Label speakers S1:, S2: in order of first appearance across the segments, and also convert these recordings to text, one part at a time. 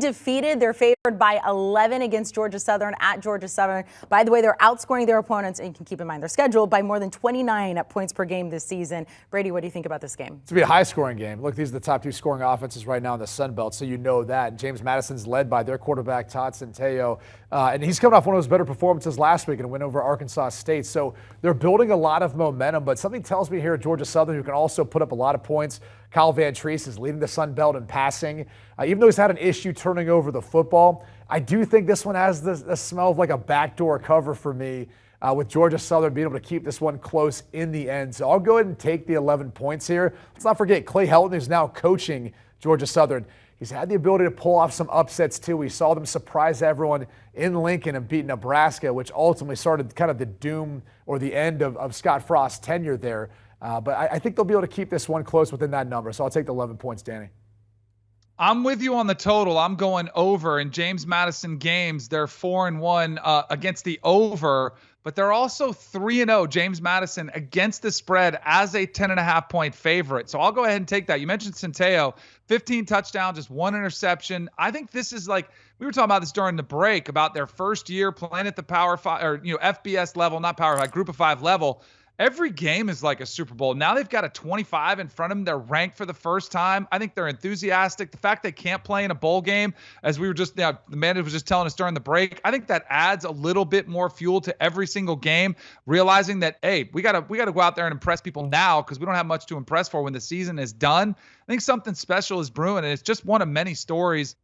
S1: undefeated. They're favored by 11 against Georgia Southern at Georgia Southern. By the way, they're outscoring their opponents, and you can keep in mind their schedule, by more than 29 points per game this season. Brady, what do you think about this game?
S2: It's going to be a high-scoring game. Look, these are the top two scoring offenses right now in the Sun Belt, so you know that. James Madison's led by their quarterback, Todd Centeio, and he's coming off one of his better performances last week and a win over Arkansas State. So they're building a lot of momentum, but something tells me here at Georgia Southern, who can also put up a lot of points, Kyle Van Treese is leading the Sun Belt in passing. Even though he's had an issue turning over the football, I do think this one has the smell of like a backdoor cover for me, with Georgia Southern being able to keep this one close in the end. So I'll go ahead and take the 11 points here. Let's not forget Clay Helton, who's now coaching Georgia Southern. He's had the ability to pull off some upsets too. We saw them surprise everyone in Lincoln and beat Nebraska, which ultimately started kind of the doom or the end of Scott Frost's tenure there. But I think they'll be able to keep this one close within that number. So I'll take the 11 points, Danny.
S3: I'm with you on the total. I'm going over. In James Madison games, they're 4-1 against the over, but they're also 3-0, James Madison, against the spread as a 10.5-point favorite. So I'll go ahead and take that. You mentioned Centeio, 15 touchdowns, just one interception. I think this is like, we were talking about this during the break, about their first year playing at the Power 5, or FBS level, not Power 5, Group of 5 level. Every game is like a Super Bowl. Now they've got a 25 in front of them. They're ranked for the first time. I think they're enthusiastic. The fact they can't play in a bowl game, as we were just, the manager was just telling us during the break, I think that adds a little bit more fuel to every single game, realizing that, hey, we gotta go out there and impress people now because we don't have much to impress for when the season is done. I think something special is brewing, and it's just one of many stories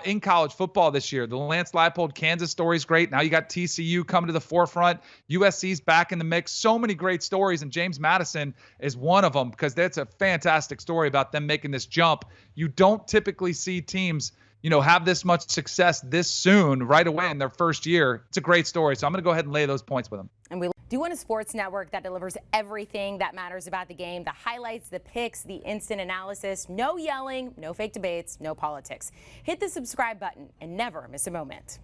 S3: in college football this year. The Lance Leipold Kansas story is great. Now you got TCU coming to the forefront. USC's back in the mix. So many great stories, and James Madison is one of them because that's a fantastic story about them making this jump. You don't typically see teams, have this much success this soon, right away in their first year. It's a great story, so I'm going to go ahead and lay those points with them.
S1: And do you want a sports network that delivers everything that matters about the game? The highlights, the picks, the instant analysis, no yelling, no fake debates, no politics. Hit the subscribe button and never miss a moment.